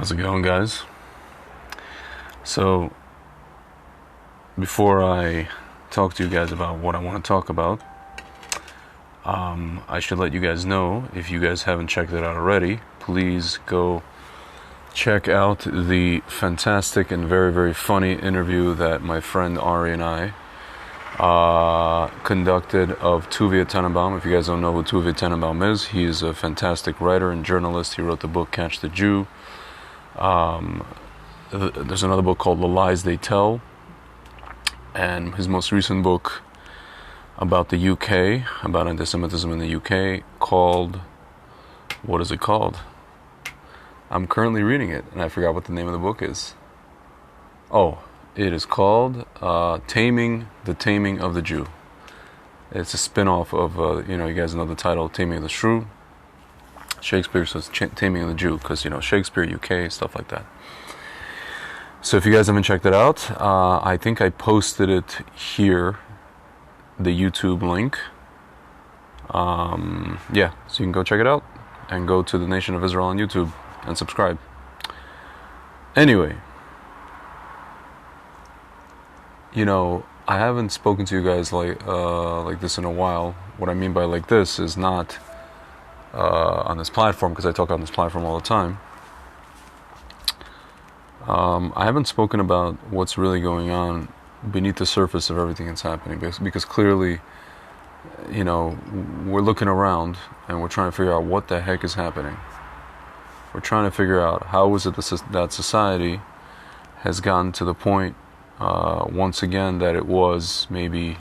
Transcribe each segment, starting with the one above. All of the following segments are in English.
How's it going, guys? So, before I talk to you guys about what I want to talk about, I should let you guys know, if you guys haven't checked it out already, please go check out the fantastic and very, very funny interview that my friend Ari and I conducted of Tuvia Tenenbaum. If you guys don't know who Tuvia Tenenbaum is, he is a fantastic writer and journalist. He wrote the book Catch the Jew. There's another book called The Lies They Tell, and his most recent book about the UK, about anti-Semitism in the UK, called, what is it called? I'm currently reading it, and I forgot what the name of the book is. Oh, it is called Taming of the Jew. It's a spin-off of, you guys know the title, Taming of the Shrew. Shakespeare says Taming of the Jew, because, Shakespeare, UK, stuff like that. So if you guys haven't checked it out, I think I posted it here, the YouTube link. So you can go check it out, and go to the Nation of Israel on YouTube, and subscribe. Anyway, I haven't spoken to you guys like this in a while. What I mean by like this is not on this platform, because I talk on this platform all the time. I haven't spoken about what's really going on beneath the surface of everything that's happening, because clearly, we're looking around and we're trying to figure out what the heck is happening. We're trying to figure out how is it that society has gotten to the point, once again, that it was maybe,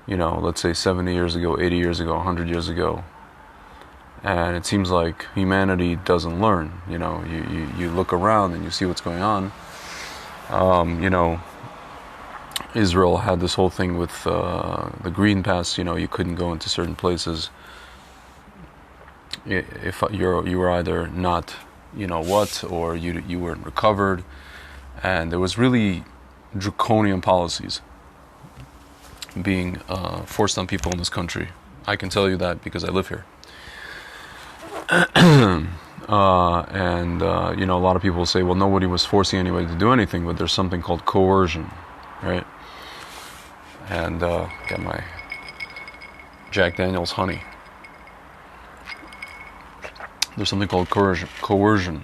let's say 70 years ago, 80 years ago, 100 years ago. And it seems like humanity doesn't learn. You look around and you see what's going on. Israel had this whole thing with the Green Pass. You couldn't go into certain places if you were either not, or you weren't recovered. And there was really draconian policies being forced on people in this country. I can tell you that because I live here. A lot of people say, well, nobody was forcing anybody to do anything, but there's something called coercion, right? And got my Jack Daniel's honey. There's something called coercion.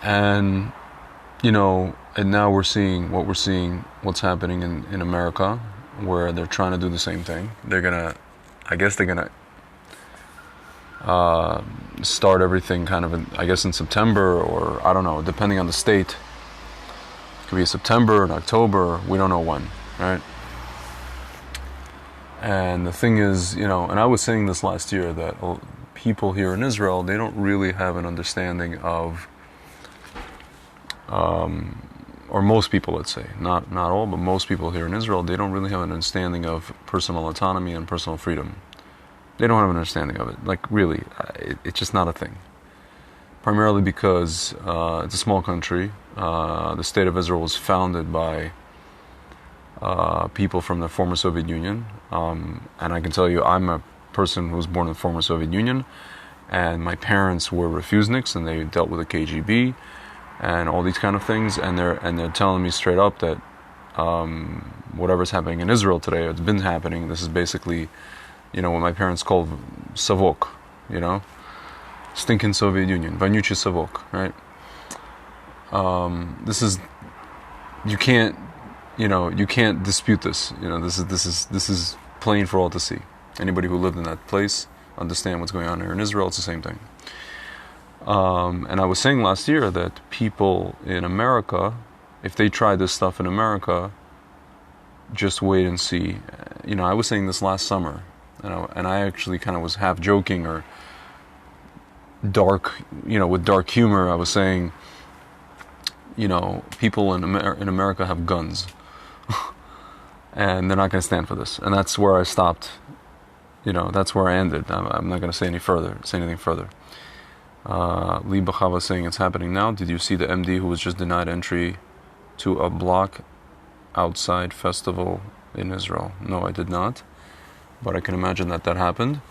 And, and now we're seeing what's happening in America, where they're trying to do the same thing. They're gonna start everything kind of in September, or I don't know, depending on the state. It could be September and October, we don't know when, right? And the thing is, and I was saying this last year, that people here in Israel, they don't really have an understanding of, or most people, let's say, not all, but most people here in Israel, they don't really have an understanding of personal autonomy and personal freedom. They don't have an understanding of it. Like, really, it's just not a thing. Primarily because it's a small country. The state of Israel was founded by people from the former Soviet Union. And I can tell you, I'm a person who was born in the former Soviet Union. And my parents were refuseniks, and they dealt with the KGB and all these kind of things. And they're telling me straight up that whatever's happening in Israel today, it's been happening. This is basically, what my parents called Savok, stinking Soviet Union, Vanyuchi Savok, right? This is, you can't dispute this. This is plain for all to see. Anybody who lived in that place understand what's going on here in Israel. It's the same thing. And I was saying last year that people in America, if they try this stuff in America, just wait and see. I was saying this last summer. And I actually kind of was half joking or dark, with dark humor. I was saying, people in America have guns, and they're not going to stand for this. And that's where I stopped. That's where I ended. I'm not going to say anything further. Lee Bacha was saying it's happening now. Did you see the MD who was just denied entry to a block outside festival in Israel? No, I did not. But I can imagine that happened.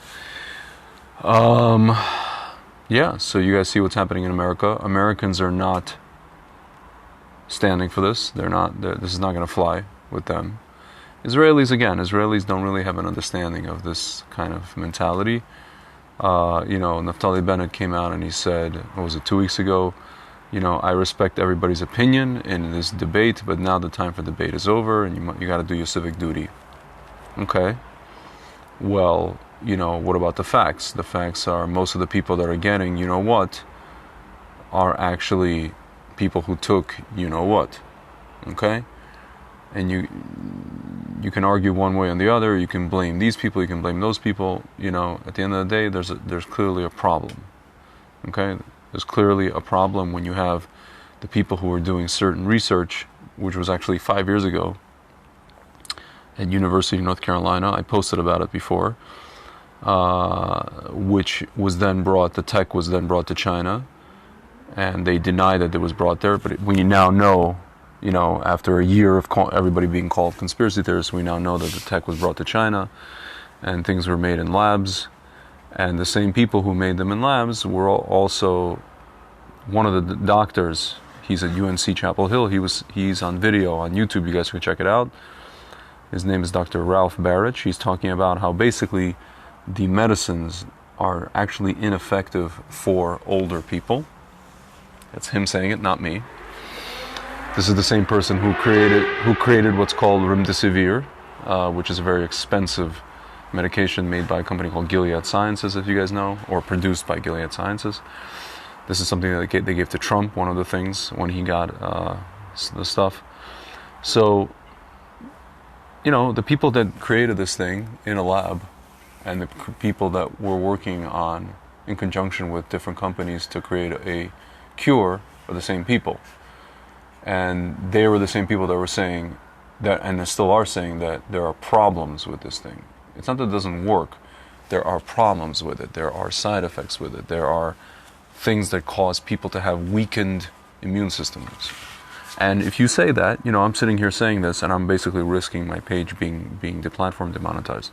Yeah, so you guys see what's happening in America. Americans are not standing for this. This is not going to fly with them. Israelis don't really have an understanding of this kind of mentality. Naftali Bennett came out and he said, what was it, 2 weeks ago, I respect everybody's opinion in this debate, but now the time for debate is over, and you got to do your civic duty. Okay. Well, what about the facts? The facts are most of the people that are getting, are actually people who took, what. Okay. And you can argue one way or the other. You can blame these people. You can blame those people. At the end of the day, there's clearly a problem. Okay, there's clearly a problem when you have the people who are doing certain research, which was actually 5 years ago at University of North Carolina. I posted about it before, which was then the tech was then brought to China, and they denied that it was brought there. But we now know. After a year of everybody being called conspiracy theorists, we now know that the tech was brought to China and things were made in labs. And the same people who made them in labs were also one of the doctors. He's at UNC Chapel Hill. He's on video on YouTube. You guys can check it out. His name is Dr. Ralph Barrich. He's talking about how basically the medicines are actually ineffective for older people. That's him saying it, not me. This is the same person who created what's called remdesivir, which is a very expensive medication made by a company called Gilead Sciences, if you guys know, or produced by Gilead Sciences. This is something that they gave to Trump, one of the things, when he got the stuff. So, the people that created this thing in a lab and the people that were working on, in conjunction with different companies to create a cure, are the same people. And they were the same people that were saying that, and they still are saying that there are problems with this thing. It's not that it doesn't work. There are problems with it. There are side effects with it. There are things that cause people to have weakened immune systems. And if you say that, I'm sitting here saying this, and I'm basically risking my page being the platform demonetized.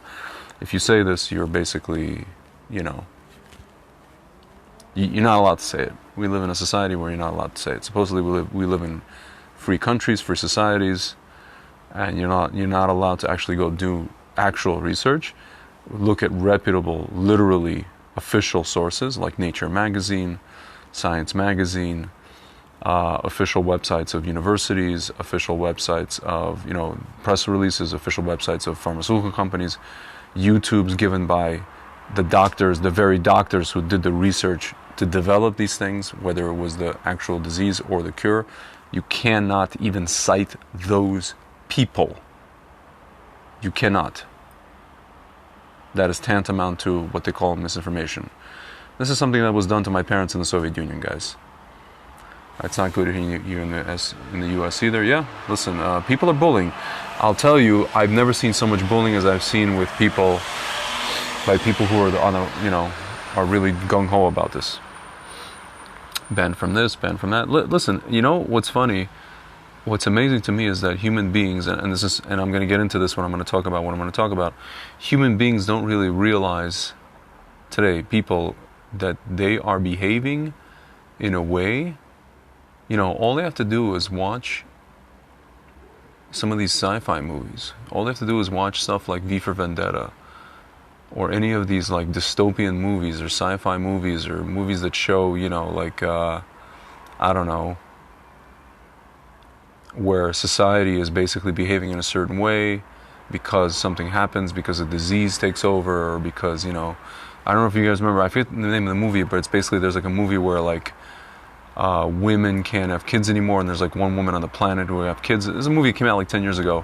If you say this, you're basically, you're not allowed to say it. We live in a society where you're not allowed to say it. Supposedly we live in free countries, free societies, and you're not allowed to actually go do actual research. Look at reputable, literally official sources like Nature magazine, Science magazine, official websites of universities, official websites of press releases, official websites of pharmaceutical companies, YouTubes given by the doctors, the very doctors who did the research to develop these things, whether it was the actual disease or the cure. You cannot even cite those people. You cannot. That is tantamount to what they call misinformation. This is something that was done to my parents in the Soviet Union, guys. It's not good here in the U.S. either. Yeah, listen, people are bullying. I'll tell you, I've never seen so much bullying as I've seen with people, by people who are are really gung-ho about this. Banned from this, banned from that. Listen, what's funny, what's amazing to me is that human beings, and I'm going to get into this when I'm going to talk about what I'm going to talk about, human beings don't really realize today, people, that they are behaving in a way, all they have to do is watch some of these sci-fi movies. All they have to do is watch stuff like V for Vendetta, or any of these like dystopian movies or sci-fi movies or movies that show, where society is basically behaving in a certain way because something happens, because a disease takes over, or because, I don't know if you guys remember, I forget the name of the movie, but it's basically, there's like a movie where like women can't have kids anymore, and there's like one woman on the planet who have kids. There's a movie that came out like 10 years ago,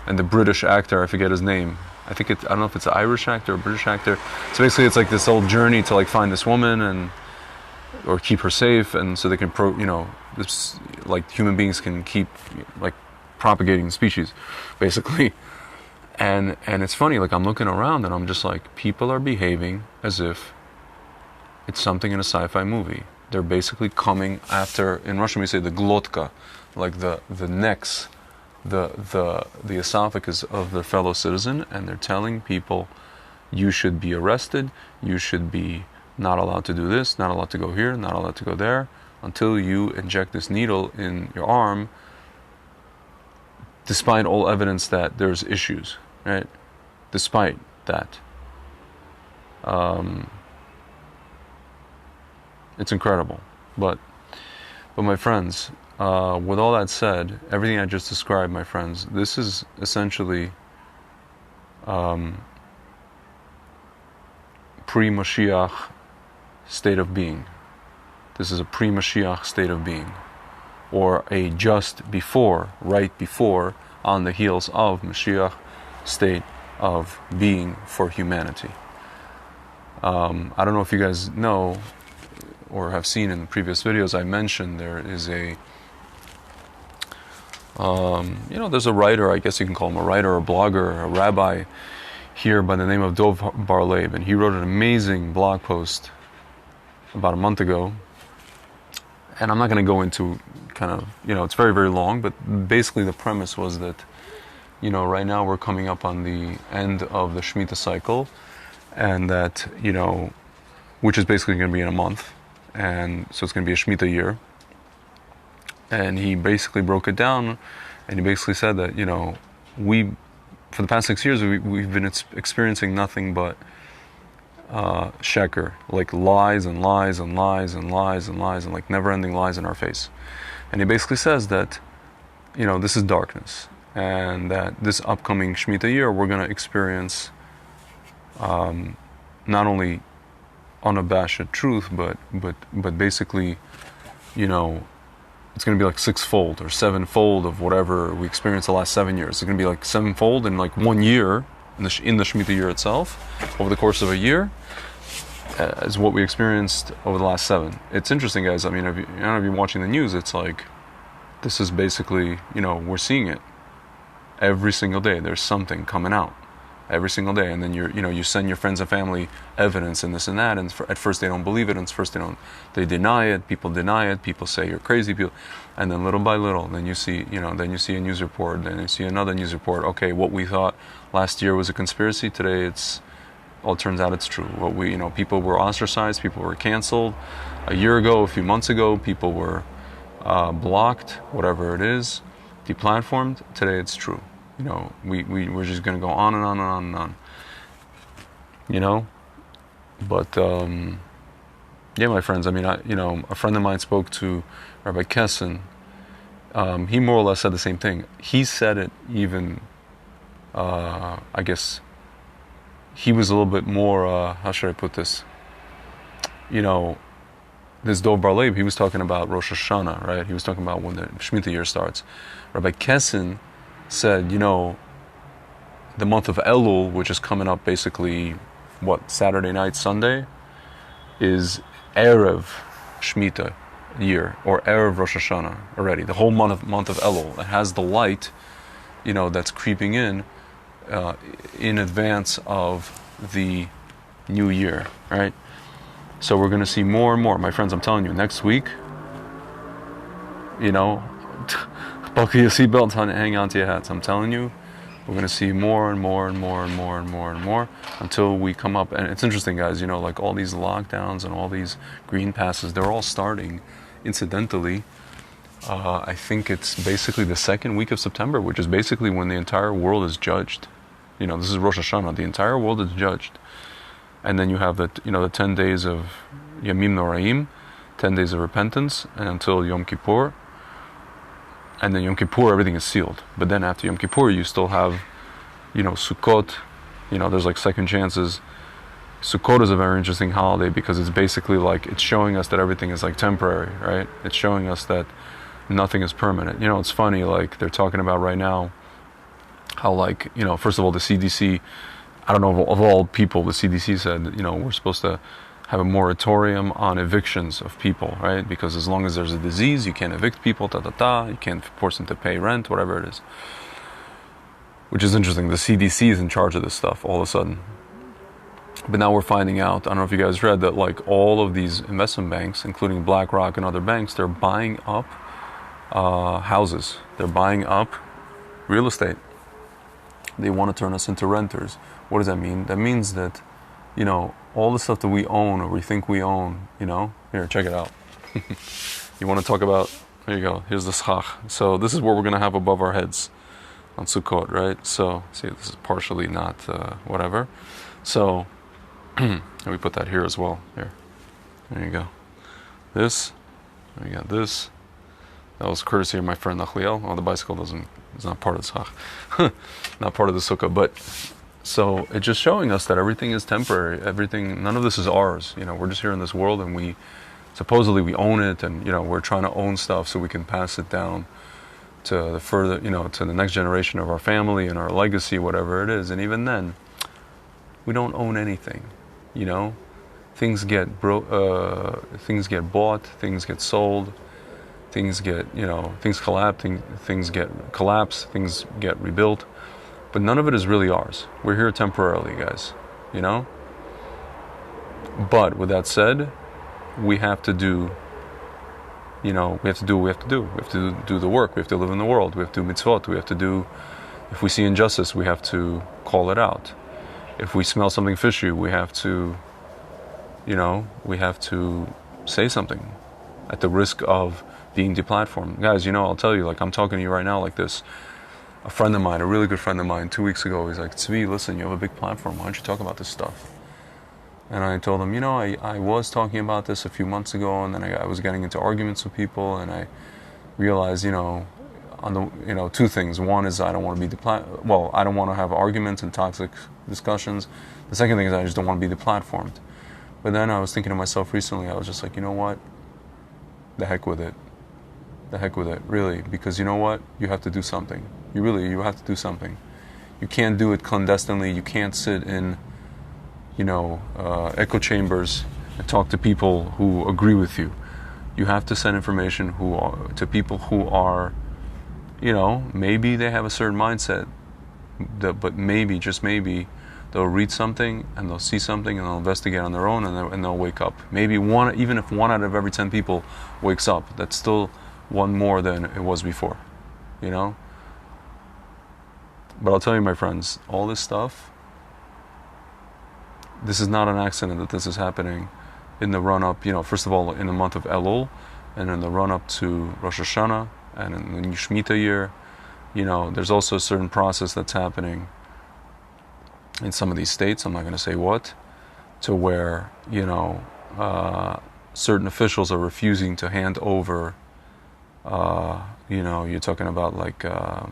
and the British actor, I forget his name, I don't know if it's an Irish actor or a British actor. So basically it's like this whole journey to like find this woman or keep her safe, and so they can like human beings can keep like propagating the species, basically. And it's funny, like I'm looking around and I'm just like, people are behaving as if it's something in a sci-fi movie. They're basically coming after, in Russian we say the glotka, like the necks, the esophagus of their fellow citizen, and they're telling people, you should be arrested, you should be not allowed to do this, not allowed to go here, not allowed to go there, until you inject this needle in your arm, despite all evidence that there's issues, right? Despite that. It's incredible. But my friends, with all that said, everything I just described, my friends, this is essentially pre-Mashiach state of being. This is a pre-Mashiach state of being, or a just before, right before, on the heels of Mashiach state of being for humanity. I don't know if you guys know or have seen in the previous videos I mentioned, there is a there's a writer, I guess you can call him a writer, a blogger, a rabbi here by the name of Dov Bar-Lev, and he wrote an amazing blog post about a month ago. And I'm not going to go into it's very, very long, but basically the premise was that, right now we're coming up on the end of the Shemitah cycle, and that, which is basically going to be in a month, and so it's going to be a Shemitah year. And he basically broke it down, and he basically said that, for the past 6 years, we've been experiencing nothing but sheker, like lies and lies and lies and lies and lies, and like never-ending lies in our face. And he basically says that, this is darkness, and that this upcoming Shemitah year, we're going to experience not only unabashed truth, but basically, it's going to be like sixfold or sevenfold of whatever we experienced the last 7 years. It's going to be like sevenfold in like 1 year, in the Shemitah year itself, over the course of a year, as what we experienced over the last 7. It's interesting, guys. I mean, if you're watching the news, it's like, this is basically, we're seeing it every single day. There's something coming out every single day, and then you send your friends and family evidence and this and that, and at first they don't believe it, and first they deny it. People deny it. People say you're crazy. And then little by little, then you see a news report, then you see another news report. Okay, what we thought last year was a conspiracy, today it turns out it's true. What people were ostracized, people were canceled a year ago, a few months ago, people were blocked, whatever it is, deplatformed. Today it's true. We're just going to go on and on and on and on. But yeah, my friends. I mean, a friend of mine spoke to Rabbi Kessin. He more or less said the same thing. He said it even. I guess he was a little bit more. How should I put this? This Dov Bar-Lev, he was talking about Rosh Hashanah, right? He was talking about when the Shemitah year starts. Rabbi Kessin said, the month of Elul, which is coming up basically, Saturday night, Sunday, is Erev Shemitah year, or Erev Rosh Hashanah already. The whole month of Elul. It has the light, that's creeping in advance of the new year, right? So we're going to see more and more. My friends, I'm telling you, next week, buckle your seatbelts, hang on to your hats. I'm telling you, we're going to see more and more and more and more and more and more until we come up. And it's interesting, guys, like all these lockdowns and all these green passes, they're all starting, incidentally, I think it's basically the second week of September, which is basically when the entire world is judged. This is Rosh Hashanah. The entire world is judged. And then you have the 10 days of Yamim Noraim, 10 days of repentance, and until Yom Kippur. And then Yom Kippur, everything is sealed. But then after Yom Kippur, you still have, Sukkot. There's like second chances. Sukkot is a very interesting holiday because it's basically like, it's showing us that everything is like temporary, right? It's showing us that nothing is permanent. It's funny, like they're talking about right now how like, first of all, the CDC, I don't know, of all people, the CDC said, we're supposed to have a moratorium on evictions of people, right? Because as long as there's a disease, you can't evict people, you can't force them to pay rent, whatever it is. Which is interesting. The CDC is in charge of this stuff all of a sudden. But now we're finding out, I don't know if you guys read, that like all of these investment banks, including BlackRock and other banks, they're buying up houses. They're buying up real estate. They want to turn us into renters. What does that mean? That means that you know, all the stuff that we own or we think we own, you know, here, check it out. You want to talk about, there you go, here's the schach. So this is what we're going to have above our heads on Sukkot, right? So, see, this is partially not whatever. So, and we put that here as well. Here, there you go. This, we got this. That was courtesy of my friend Nachliel. Oh, the bicycle is not part of the schach. Not part of the sukkah, but so it's just showing us that everything is temporary. Everything, none of this is ours. You know, we're just here in this world, and we supposedly we own it, and you know, we're trying to own stuff so we can pass it down to the further, you know, to the next generation of our family and our legacy, whatever it is. And even then, we don't own anything. You know, things get things get bought, things get sold, things get, you know, things collapse, things get collapsed, things get rebuilt. But none of it is really ours. We're here temporarily, guys, you know? But with that said, we have to do, you know, we have to do what we have to do. We have to do the work. We have to live in the world. We have to do mitzvot. We have to do, if we see injustice, we have to call it out. If we smell something fishy, we have to, you know, we have to say something at the risk of being deplatformed. Guys, you know, I'll tell you, like, I'm talking to you right now like this. A friend of mine, a really good friend of mine, 2 weeks ago, he's like, Tzvi, listen, you have a big platform. Why don't you talk about this stuff? And I told him, you know, I was talking about this a few months ago, and then I was getting into arguments with people, and I realized, you know, on the, you know, two things. One is I don't want to be I don't want to have arguments and toxic discussions. The second thing is I just don't want to be deplatformed. But then I was thinking to myself recently, I was just like, you know what? The heck with it. The heck with it, really, because you know what? You have to do something. You have to do something. You can't do it clandestinely. You can't sit in, you know, echo chambers and talk to people who agree with you. You have to send information to people who are, you know, maybe they have a certain mindset, but maybe, just maybe, they'll read something and they'll see something and they'll investigate on their own and they'll wake up. Maybe even if 1 out of every 10 people wakes up, that's still one more than it was before, you know? But I'll tell you, my friends, all this stuff, this is not an accident that this is happening in the run-up, you know, first of all, in the month of Elul, and in the run-up to Rosh Hashanah, and in the new Shemitah year. You know, there's also a certain process that's happening in some of these states, I'm not going to say what, to where, you know, certain officials are refusing to hand over, you know, you're talking about like, I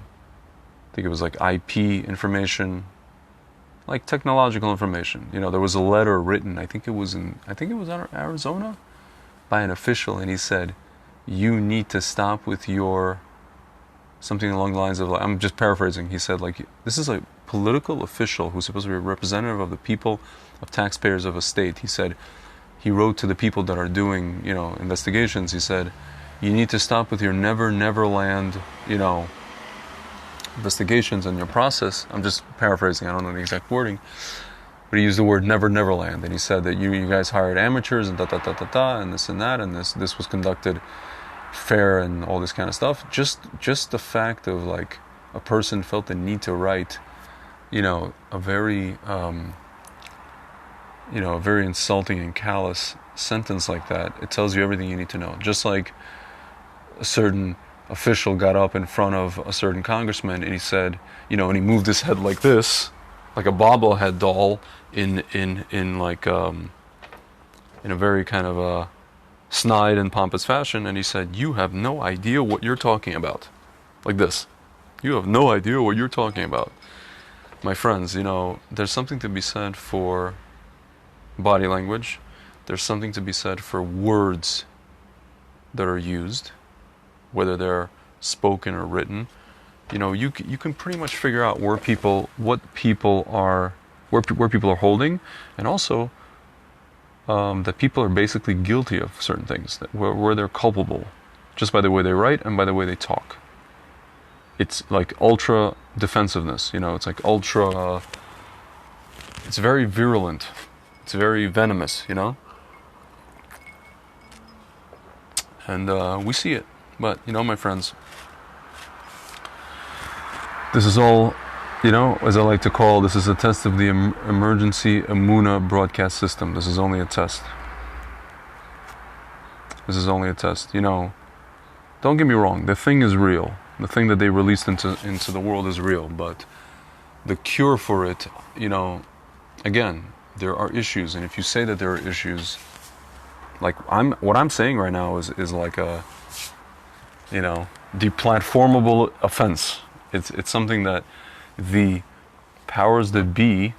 think it was like IP information, like technological information. You know, there was a letter written, I think it was in Arizona, by an official, and he said, you need to stop with your, something along the lines of, I'm just paraphrasing, he said, like, this is a political official who's supposed to be a representative of the people, of taxpayers of a state. He said, he wrote to the people that are doing, you know, investigations, he said, you need to stop with your never land, you know, investigations and your process. I'm just paraphrasing, I don't know the exact wording, but he used the word never land, and he said that you guys hired amateurs and and this and that, and this was conducted fair and all this kind of stuff. Just the fact of, like, a person felt the need to write, you know, a very insulting and callous sentence like that, it tells you everything you need to know. Just like a certain official got up in front of a certain congressman and he said, you know, and he moved his head like this, like a bobblehead doll, in a very kind of a snide and pompous fashion, and he said, you have no idea what you're talking about. Like this. You have no idea what you're talking about. My friends, you know, there's something to be said for body language. There's something to be said for words that are used, whether they're spoken or written. You know, you can pretty much figure out where people are holding, and also that people are basically guilty of certain things, where they're culpable, just by the way they write and by the way they talk. It's like ultra defensiveness, you know, it's like ultra, it's very virulent, it's very venomous, you know? And we see it. But, you know, my friends, this is all You know, as I like to call, this is a test of the emergency Amuna broadcast system. This is only a test. This is only a test. You know, don't get me wrong. The thing is real. The thing that they released into the world is real. But the cure for it, you know, again, there are issues. And if you say that there are issues, like what I'm saying right now is like a, you know, deplatformable offense. It's something that the powers that be,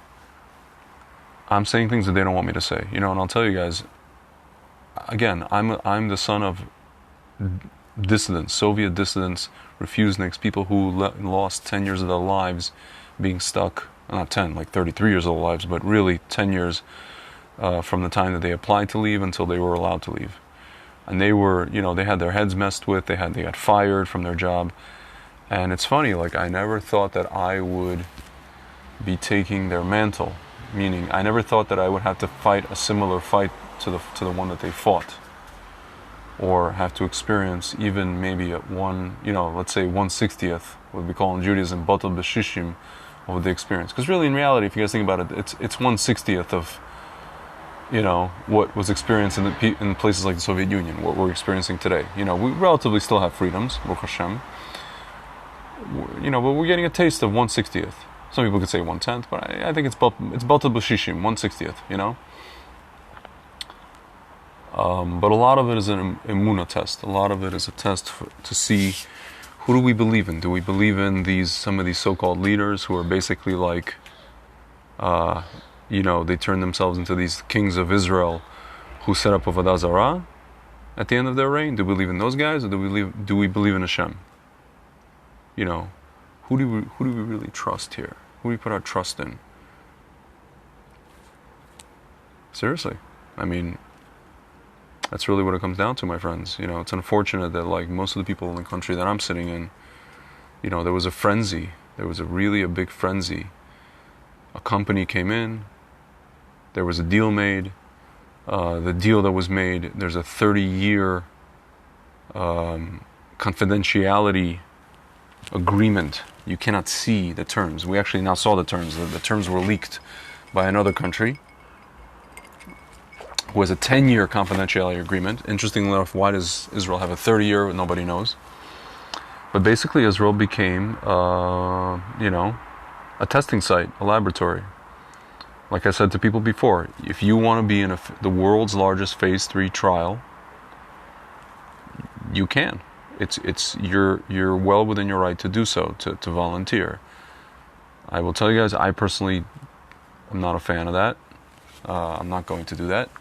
I'm saying things that they don't want me to say, you know. And I'll tell you guys, again, I'm the son of dissidents, Soviet dissidents, refuseniks, people who lost 10 years of their lives being stuck, not 10, like 33 years of their lives, but really 10 years from the time that they applied to leave until they were allowed to leave. And they were, you know, they had their heads messed with, they got fired from their job. And it's funny, like, I never thought that I would be taking their mantle, meaning I never thought that I would have to fight a similar fight to the one that they fought, or have to experience even maybe at one, you know, let's say 1/60th, what we call in Judaism, batal b'shishim, of the experience. Because really, in reality, if you guys think about it, it's 1/60th of, you know, what was experienced in places like the Soviet Union, what we're experiencing today. You know, we relatively still have freedoms, Baruch Hashem. You know, but we're getting a taste of 1/60th. Some people could say 1/10, but I think it's batal b'shishim, 1/60th, you know. But a lot of it is an Emunah test. A lot of it is a test to see who do we believe in. Do we believe in some of these so-called leaders who are basically like, you know, they turn themselves into these kings of Israel who set up Avodah Zarah at the end of their reign? Do we believe in those guys, or do we believe in Hashem? You know, who do we really trust here? Who do we put our trust in? Seriously, I mean, that's really what it comes down to, my friends. You know, it's unfortunate that, like, most of the people in the country that I'm sitting in, you know, there was a frenzy. There was a big frenzy. A company came in. There was a deal made. The deal that was made, there's a 30-year confidentiality agreement. You cannot see the terms. We actually now saw the terms. The terms were leaked by another country who has a 10-year confidentiality agreement. Interestingly enough, why does Israel have a 30-year? Nobody knows. But basically, Israel became, you know, a testing site, a laboratory. Like I said to people before, if you want to be in the world's largest phase 3 trial, you can. You're well within your right to do so, to volunteer. I will tell you guys, I personally am not a fan of that. I'm not going to do that.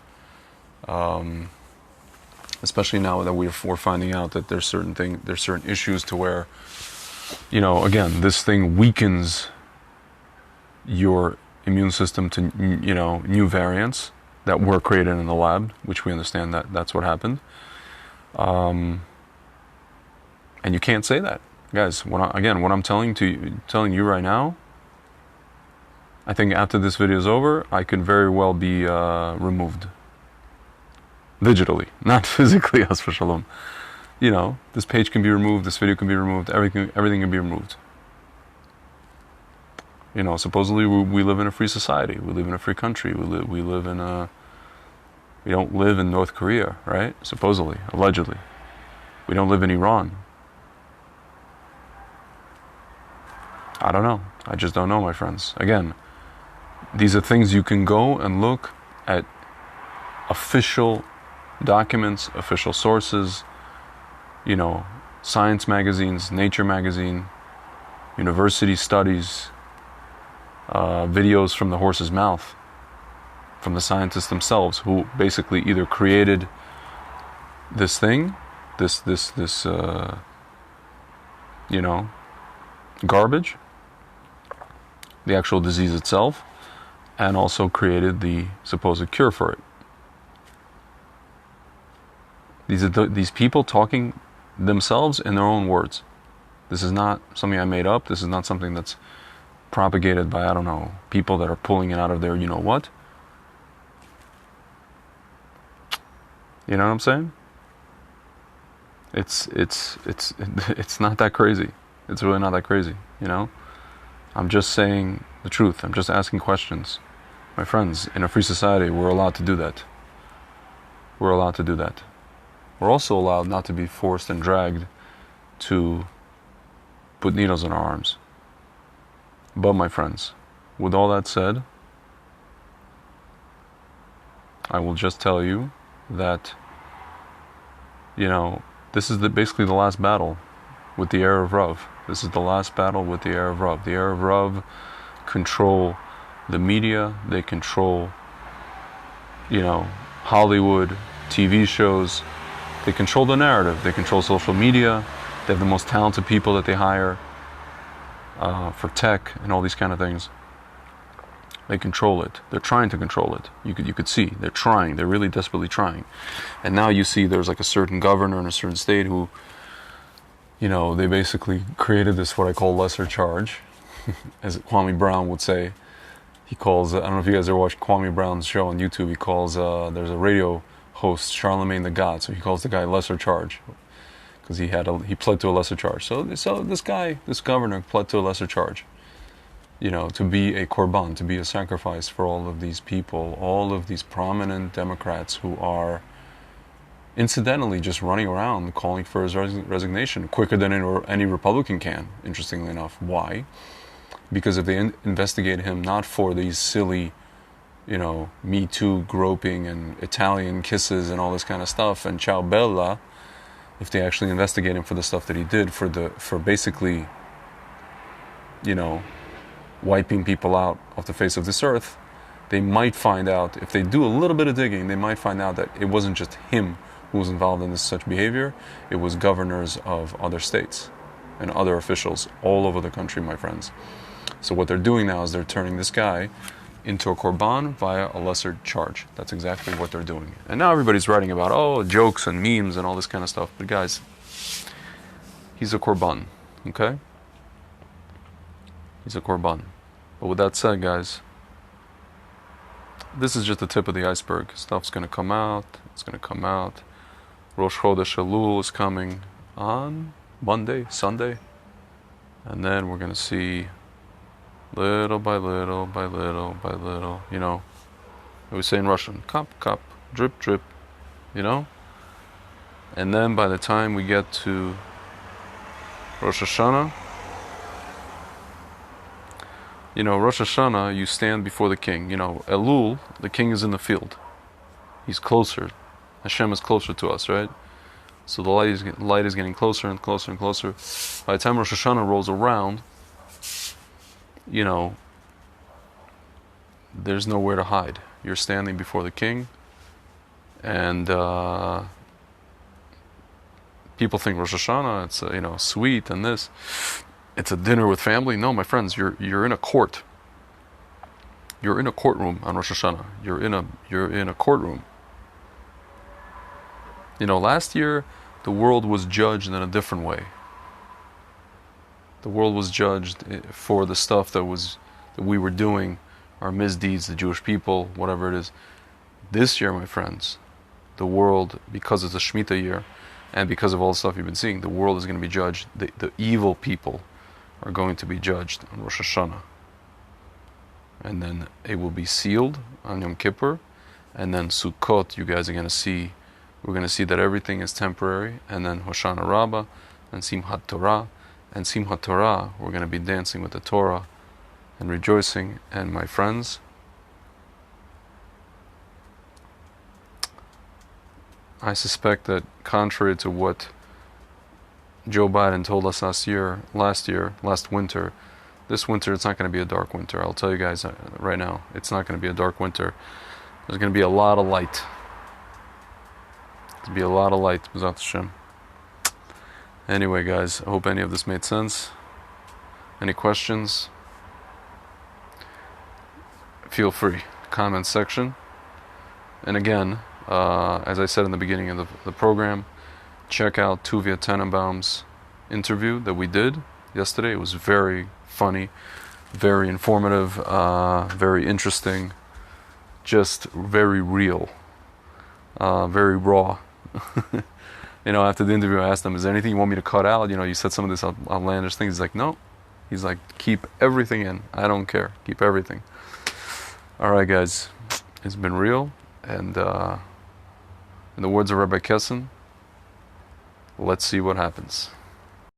Especially now that we're finding out that there's certain issues to where, you know, again, this thing weakens your immune system to, you know, new variants that were created in the lab, which we understand that that's what happened. And you can't say that, guys. What I'm telling you right now, I think after this video is over, I could very well be removed. Digitally, not physically, as for shalom. You know, this page can be removed, this video can be removed, everything can be removed. You know, supposedly we live in a free society, we live in a free country, we don't live in North Korea, right? Supposedly, allegedly. We don't live in Iran. I don't know. I just don't know, my friends. Again, these are things you can go and look at official documents, official sources, you know, science magazines, Nature magazine, university studies, videos from the horse's mouth, from the scientists themselves, who basically either created this thing, this you know, garbage, the actual disease itself, and also created the supposed cure for it. These people talking themselves in their own words. This is not something I made up. This is not something that's propagated by, I don't know, people that are pulling it out of their you know what. You know what I'm saying? It's not that crazy. It's really not that crazy, you know? I'm just saying the truth. I'm just asking questions. My friends, in a free society, we're allowed to do that. We're allowed to do that. We're also allowed not to be forced and dragged to put needles in our arms. But my friends, with all that said, I will just tell you that, this is basically the last battle with the Erev Rav. This is the last battle with the Erev Rav. The Erev Rav control the media. They control, Hollywood, TV shows. They control the narrative. They control social media. They have the most talented people that they hire for tech and all these kind of things. They control it. They're trying to control it. You could see they're trying. They're really desperately trying. And now you see there's like a certain governor in a certain state who, they basically created this what I call lesser charge, as Kwame Brown would say. He calls. I don't know if you guys ever watched Kwame Brown's show on YouTube. He calls. There's a radio host, Charlemagne the God. So he calls the guy lesser charge because he pled to a lesser charge. So this governor pled to a lesser charge. To be a korban, to be a sacrifice for all of these people, all of these prominent Democrats who are incidentally just running around calling for his resignation quicker than any Republican can, interestingly enough. Why? Because if they investigate him not for these silly, Me Too groping and Italian kisses and all this kind of stuff and ciao bella, if they actually investigate him for the stuff that he did, for basically, wiping people out of the face of this earth, they might find out, if they do a little bit of digging, they might find out that it wasn't just him who was involved in such behavior. It was governors of other states and other officials all over the country, my friends. So what they're doing now is they're turning this guy into a korban via a lesser charge. That's exactly what they're doing. And now everybody's writing about, jokes and memes and all this kind of stuff. But guys, he's a korban, okay? He's a korban. But with that said, guys, this is just the tip of the iceberg. Stuff's going to come out. It's going to come out. Rosh Chodesh Elul is coming on Sunday. And then we're going to see little by little by little by little, we say in Russian, cup, drip, drip, And then by the time we get to Rosh Hashanah, Rosh Hashanah, you stand before the king. Elul, the king is in the field. He's closer. Hashem is closer to us, right? So the light is getting closer and closer and closer. By the time Rosh Hashanah rolls around, there's nowhere to hide. You're standing before the king, and people think Rosh Hashanah, it's sweet and this. It's a dinner with family. No, my friends, you're in a court. You're in a courtroom on Rosh Hashanah. You're in a courtroom. Last year the world was judged in a different way. The world was judged for the stuff that we were doing, our misdeeds, the Jewish people, whatever it is. This year, my friends, the world, because it's a Shemitah year, and because of all the stuff you've been seeing, the world is going to be judged. The evil people are going to be judged on Rosh Hashanah. And then it will be sealed on Yom Kippur. And then Sukkot, you guys are going to see, we're going to see that everything is temporary. And then Hoshana Rabbah and Simchat Torah. And Simchat Torah, we're going to be dancing with the Torah and rejoicing. And my friends, I suspect that contrary to what Joe Biden told us last winter, this winter it's not going to be a dark winter. I'll tell you guys right now, it's not going to be a dark winter. There's going to be a lot of light. There'll be a lot of light, B'ezrat Hashem. Anyway, guys, I hope any of this made sense. Any questions? Feel free. Comment section. And again, as I said in the beginning of the program, check out Tuvia Tenenbaum's interview that we did yesterday. It was very funny, very informative, very interesting, just very real, very raw. After the interview, I asked him, is there anything you want me to cut out? You said some of this outlandish things. He's like, no, He's like, keep everything in. I don't care. Keep everything. All right, guys. It's been real. And in the words of Rabbi Kessin, let's see what happens.